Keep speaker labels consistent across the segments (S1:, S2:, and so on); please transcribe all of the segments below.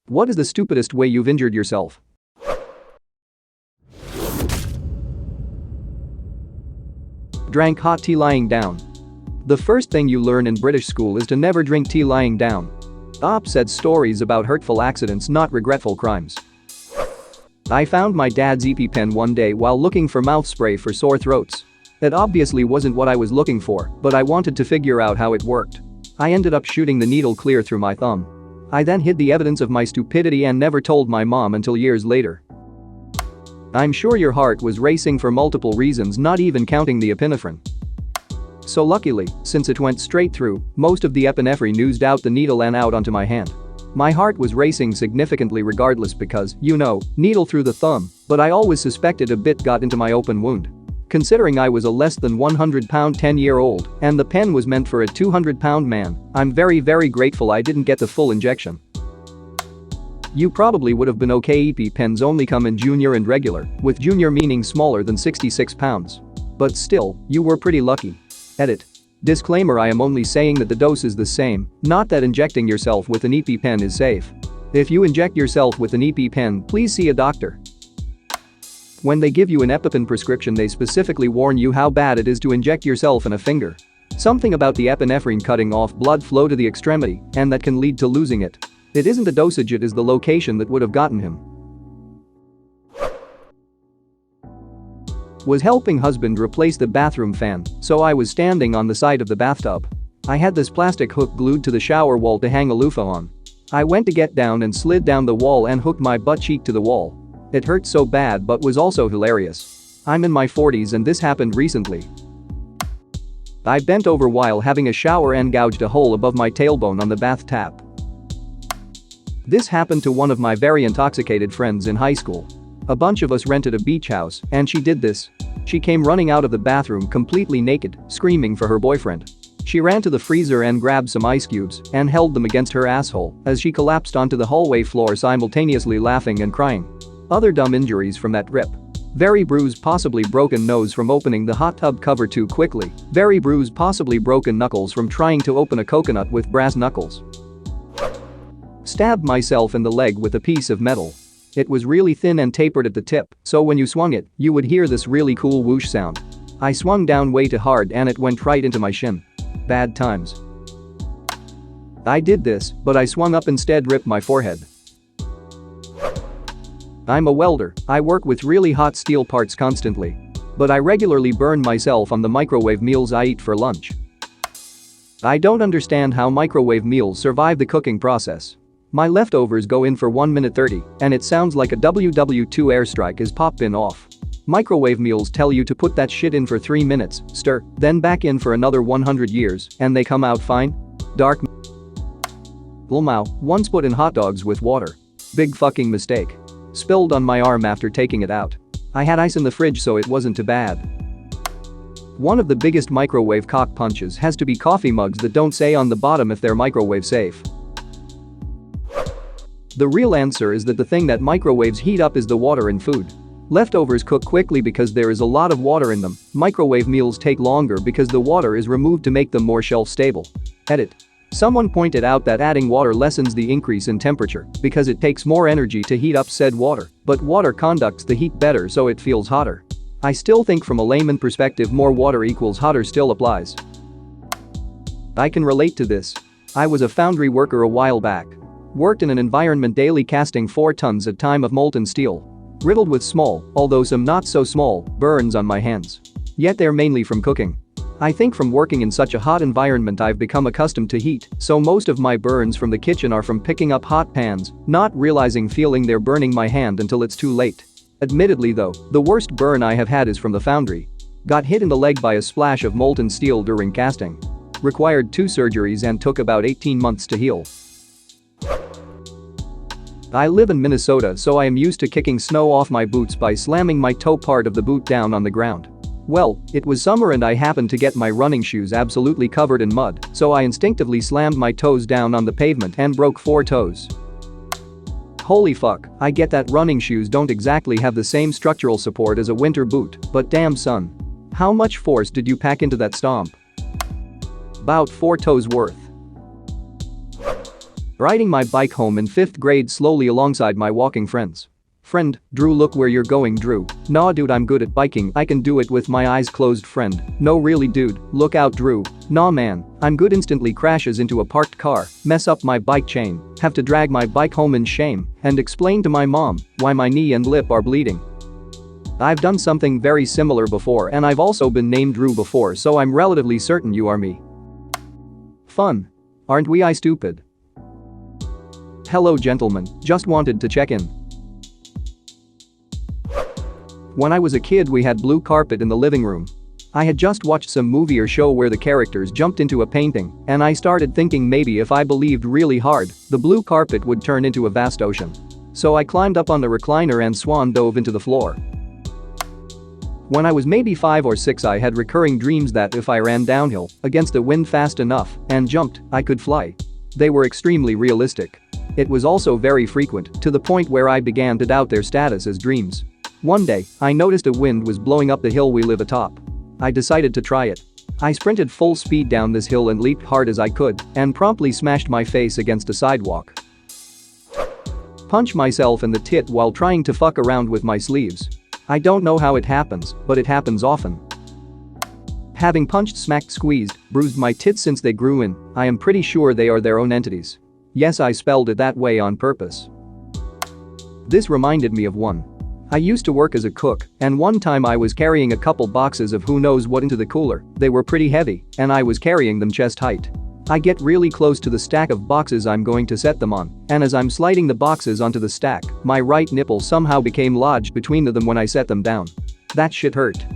S1: What is the stupidest way you've injured yourself? Drank hot tea lying down. The first thing you learn in British school is to never drink tea lying down. Op said stories about hurtful accidents, not regretful crimes. I found my dad's EpiPen one day while looking for mouth spray for sore throats. It obviously wasn't what I was looking for, but I wanted to figure out how it worked. I ended up shooting the needle clear through my thumb. I then hid the evidence of my stupidity and never told my mom until years later. I'm sure your heart was racing for multiple reasons, not even counting the epinephrine. So luckily, since it went straight through, most of the epinephrine oozed out the needle and out onto my hand. My heart was racing significantly regardless because, needle through the thumb, but I always suspected a bit got into my open wound. Considering I was a less than 100-pound 10-year-old and the pen was meant for a 200-pound man, I'm very grateful I didn't get the full injection. You probably would have been okay. EpiPens only come in junior and regular, with junior meaning smaller than 66 pounds. But still, you were pretty lucky. Edit. Disclaimer: I am only saying that the dose is the same, not that injecting yourself with an EpiPen is safe. If you inject yourself with an EpiPen, please see a doctor. When they give you an EpiPen prescription, they specifically warn you how bad it is to inject yourself in a finger. Something about the epinephrine cutting off blood flow to the extremity, and that can lead to losing it. It isn't the dosage, it is the location that would have gotten him. Was helping husband replace the bathroom fan, so I was standing on the side of the bathtub. I had this plastic hook glued to the shower wall to hang a loofah on. I went to get down and slid down the wall and hooked my butt cheek to the wall. It hurt so bad but was also hilarious. I'm in my 40s and this happened recently. I bent over while having a shower and gouged a hole above my tailbone on the bath tap. This happened to one of my very intoxicated friends in high school. A bunch of us rented a beach house, and she did this. She came running out of the bathroom completely naked, screaming for her boyfriend. She ran to the freezer and grabbed some ice cubes and held them against her asshole as she collapsed onto the hallway floor, simultaneously laughing and crying. Other dumb injuries from that rip. Very bruised, possibly broken nose from opening the hot tub cover too quickly. Very bruised, possibly broken knuckles from trying to open a coconut with brass knuckles. Stabbed myself in the leg with a piece of metal. It was really thin and tapered at the tip, so when you swung it, you would hear this really cool whoosh sound. I swung down way too hard and it went right into my shin. Bad times. I did this, but I swung up instead, ripped my forehead. I'm a welder, I work with really hot steel parts constantly. But I regularly burn myself on the microwave meals I eat for lunch. I don't understand how microwave meals survive the cooking process. My leftovers go in for 1 minute 30, and it sounds like a WW2 airstrike is popping off. Microwave meals tell you to put that shit in for 3 minutes, stir, then back in for another 100 years, and they come out fine? Dark. Lmao, once put in hot dogs with water. Big fucking mistake. Spilled on my arm after taking it out. I had ice in the fridge so it wasn't too bad. One of the biggest microwave cock punches has to be coffee mugs that don't say on the bottom if they're microwave safe. The real answer is that the thing that microwaves heat up is the water in food. Leftovers cook quickly because there is a lot of water in them. Microwave meals take longer because the water is removed to make them more shelf stable. Edit. Someone pointed out that adding water lessens the increase in temperature because it takes more energy to heat up said water, but water conducts the heat better so it feels hotter. I still think from a layman perspective more water equals hotter still applies. I can relate to this. I was a foundry worker a while back. Worked in an environment daily casting 4 tons at time of molten steel. Riddled with small, although some not so small, burns on my hands. Yet they're mainly from cooking. I think from working in such a hot environment I've become accustomed to heat, so most of my burns from the kitchen are from picking up hot pans, not realizing feeling they're burning my hand until it's too late. Admittedly though, the worst burn I have had is from the foundry. Got hit in the leg by a splash of molten steel during casting. Required 2 surgeries and took about 18 months to heal. I live in Minnesota, so I am used to kicking snow off my boots by slamming my toe part of the boot down on the ground. Well, it was summer and I happened to get my running shoes absolutely covered in mud, so I instinctively slammed my toes down on the pavement and broke 4 toes. Holy fuck, I get that running shoes don't exactly have the same structural support as a winter boot, but damn son. How much force did you pack into that stomp? About 4 toes worth. Riding my bike home in 5th grade slowly alongside my walking friends. Friend, Drew, look where you're going, Drew. Nah dude, I'm good at biking, I can do it with my eyes closed. Friend, no really dude, look out Drew. Nah man, I'm good. Instantly crashes into a parked car, mess up my bike chain, have to drag my bike home in shame, and explain to my mom why my knee and lip are bleeding. I've done something very similar before, and I've also been named Drew before, so I'm relatively certain you are me. Fun. Aren't we stupid? Hello gentlemen, just wanted to check in. When I was a kid we had blue carpet in the living room. I had just watched some movie or show where the characters jumped into a painting, and I started thinking maybe if I believed really hard, the blue carpet would turn into a vast ocean. So I climbed up on the recliner and swan dove into the floor. When I was maybe 5 or 6 I had recurring dreams that if I ran downhill against the wind fast enough and jumped, I could fly. They were extremely realistic. It was also very frequent, to the point where I began to doubt their status as dreams. One day, I noticed a wind was blowing up the hill we live atop. I decided to try it. I sprinted full speed down this hill and leaped hard as I could and promptly smashed my face against a sidewalk. Punched myself in the tit while trying to fuck around with my sleeves. I don't know how it happens, but it happens often. Having punched, smacked, squeezed, bruised my tits since they grew in, I am pretty sure they are their own entities. Yes, I spelled it that way on purpose. This reminded me of one. I used to work as a cook, and one time I was carrying a couple boxes of who knows what into the cooler. They were pretty heavy, and I was carrying them chest height. I get really close to the stack of boxes I'm going to set them on, and as I'm sliding the boxes onto the stack, my right nipple somehow became lodged between them when I set them down. That shit hurt.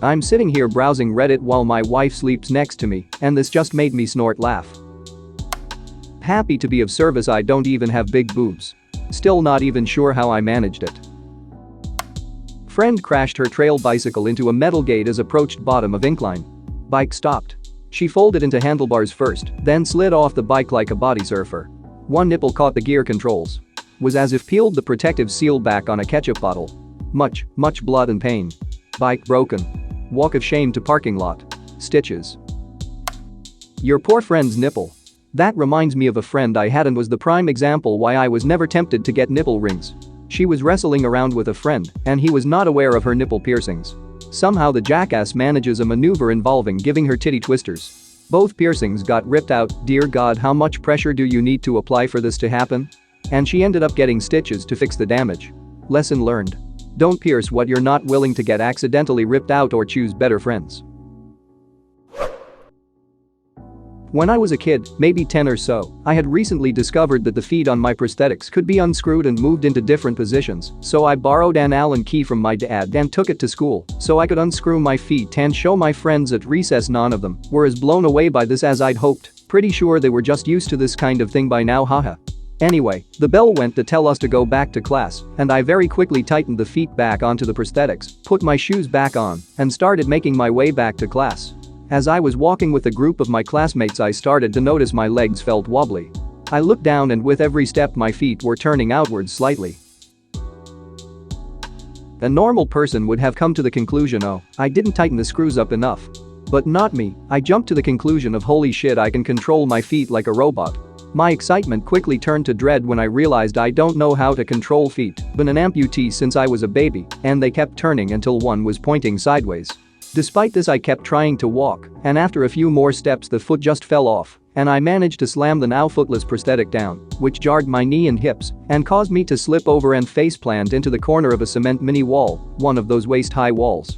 S1: I'm sitting here browsing Reddit while my wife sleeps next to me, and this just made me snort laugh. Happy to be of service. I don't even have big boobs. Still not even sure how I managed it. Friend crashed her trail bicycle into a metal gate as approached bottom of incline. Bike stopped. She folded into handlebars first, then slid off the bike like a body surfer. One nipple caught the gear controls. Was as if peeled the protective seal back on a ketchup bottle. Much blood and pain. Bike broken. Walk of shame to parking lot. Stitches. Your poor friend's nipple. That reminds me of a friend I had and was the prime example why I was never tempted to get nipple rings. She was wrestling around with a friend, and he was not aware of her nipple piercings. Somehow the jackass manages a maneuver involving giving her titty twisters. Both piercings got ripped out. Dear God, how much pressure do you need to apply for this to happen? And she ended up getting stitches to fix the damage. Lesson learned. Don't pierce what you're not willing to get accidentally ripped out, or choose better friends. When I was a kid, maybe 10 or so, I had recently discovered that the feet on my prosthetics could be unscrewed and moved into different positions, so I borrowed an Allen key from my dad and took it to school so I could unscrew my feet and show my friends at recess. None of them were as blown away by this as I'd hoped. Pretty sure they were just used to this kind of thing by now, haha. Anyway, the bell went to tell us to go back to class, and I very quickly tightened the feet back onto the prosthetics, put my shoes back on, and started making my way back to class. As I was walking with a group of my classmates, I started to notice my legs felt wobbly. I looked down, and with every step my feet were turning outwards slightly. A normal person would have come to the conclusion, oh, I didn't tighten the screws up enough. But not me. I jumped to the conclusion of, holy shit, I can control my feet like a robot. My excitement quickly turned to dread when I realized I don't know how to control feet. Been an amputee since I was a baby, and they kept turning until one was pointing sideways. Despite this, I kept trying to walk, and after a few more steps the foot just fell off, and I managed to slam the now footless prosthetic down, which jarred my knee and hips and caused me to slip over and faceplant into the corner of a cement mini wall, one of those waist-high walls.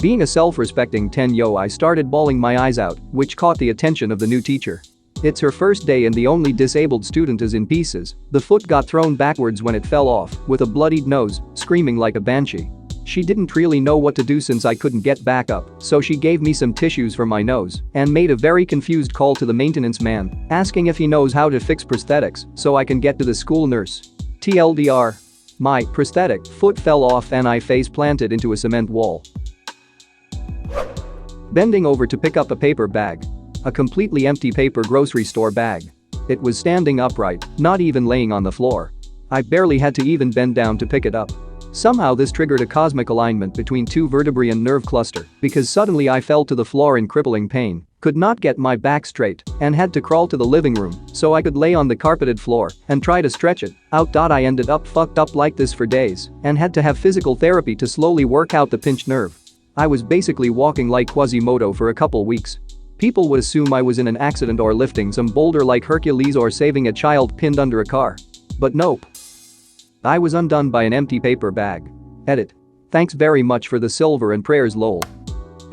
S1: Being a self-respecting 10-yo, I started bawling my eyes out, which caught the attention of the new teacher. It's her first day and the only disabled student is in pieces. The foot got thrown backwards when it fell off, with a bloodied nose, screaming like a banshee. She didn't really know what to do since I couldn't get back up, so she gave me some tissues for my nose and made a very confused call to the maintenance man, asking if he knows how to fix prosthetics so I can get to the school nurse. TLDR. My prosthetic foot fell off and I face planted into a cement wall. Bending over to pick up a paper bag. A completely empty paper grocery store bag. It was standing upright, not even laying on the floor. I barely had to even bend down to pick it up. Somehow this triggered a cosmic alignment between two vertebrae and nerve cluster, because suddenly I fell to the floor in crippling pain Could not get my back straight and had to crawl to the living room so I could lay on the carpeted floor and try to stretch it out. I ended up fucked up like this for days and had to have physical therapy to slowly work out the pinched nerve. I was basically walking like Quasimodo for a couple weeks. People would assume I was in an accident or lifting some boulder like Hercules or saving a child pinned under a car. But nope. I was undone by an empty paper bag. Edit. Thanks very much for the silver and prayers lol.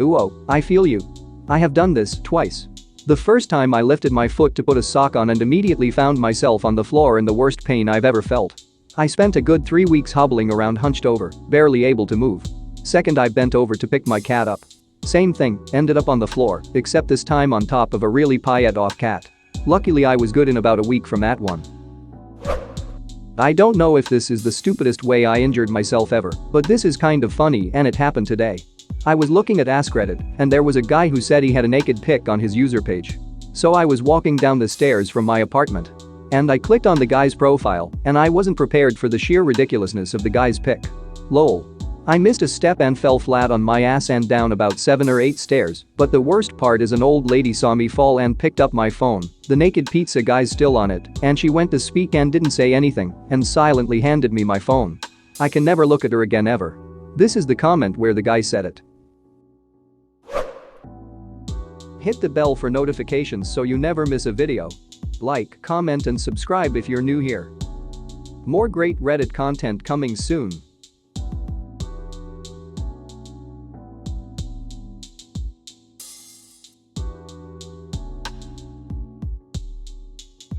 S1: Ooh oh, I feel you. I have done this twice. The first time I lifted my foot to put a sock on and immediately found myself on the floor in the worst pain I've ever felt. I spent a good 3 weeks hobbling around hunched over, barely able to move. Second I bent over to pick my cat up. Same thing, ended up on the floor, except this time on top of a really pissed off cat. Luckily I was good in about a week from that one. I don't know if this is the stupidest way I injured myself ever, but this is kind of funny and it happened today. I was looking at AskReddit and there was a guy who said he had a naked pic on his user page. So I was walking down the stairs from my apartment. And I clicked on the guy's profile and I wasn't prepared for the sheer ridiculousness of the guy's pic. Lol. I missed a step and fell flat on my ass and down about 7 or 8 stairs, but the worst part is an old lady saw me fall and picked up my phone. The naked pizza guy's still on it and she went to speak and didn't say anything and silently handed me my phone. I can never look at her again ever. This is the comment where the guy said it. Hit the bell for notifications so you never miss a video. Like, comment and subscribe if you're new here. More great Reddit content coming soon.